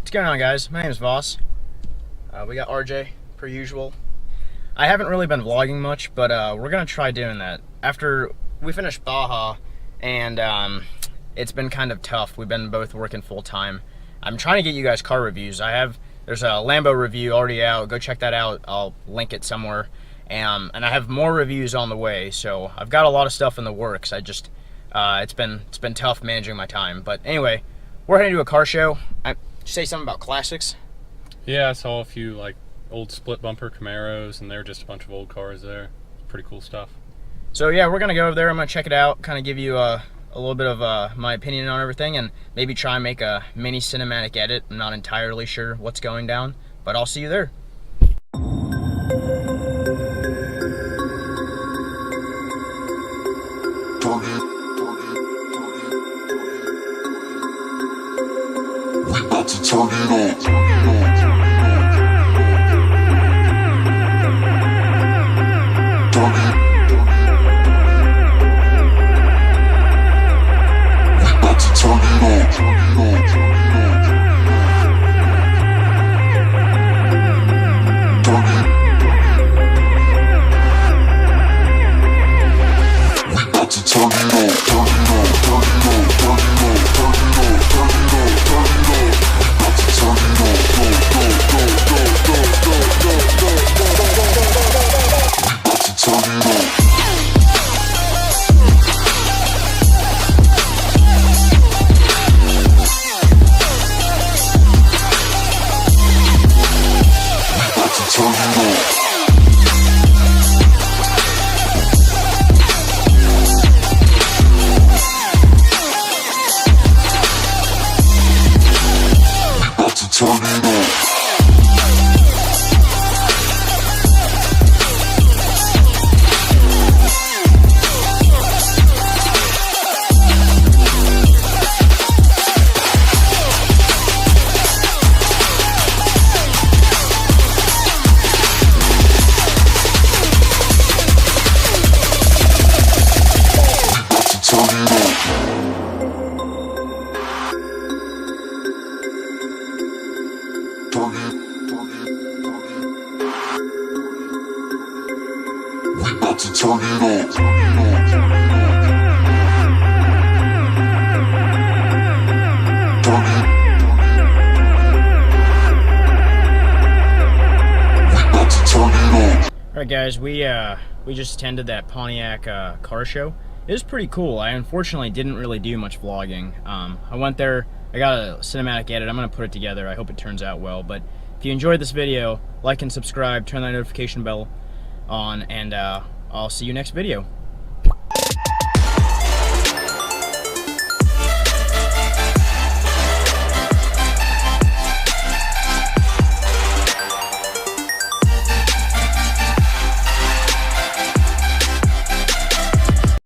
What's going on, guys? My name is Voss. We got RJ, per usual. I haven't really been vlogging much, but we're going to try doing that. After we finished Baja, and it's been kind of tough. We've been both working full-time. I'm trying to get you guys car reviews. There's a Lambo review already out. Go check that out. I'll link it somewhere. And I have more reviews on the way, so I've got a lot of stuff in the works. It's been tough managing my time. But anyway, we're heading to a car show. Did you say something about classics? Yeah, I saw a few like old split bumper Camaros, and they're just a bunch of old cars there. Pretty cool stuff. So yeah, we're gonna go over there. I'm gonna check it out, kind of give you a little bit of my opinion on everything, and maybe try and make a mini cinematic edit. I'm not entirely sure what's going down, but I'll see you there. We about to turn it on. Alright guys, we just attended that Pontiac car show. It was pretty cool. I unfortunately didn't really do much vlogging. I went there, I got a cinematic edit, I'm going to put it together. I hope it turns out well. But if you enjoyed this video, like and subscribe, turn that notification bell on, and I'll see you next video.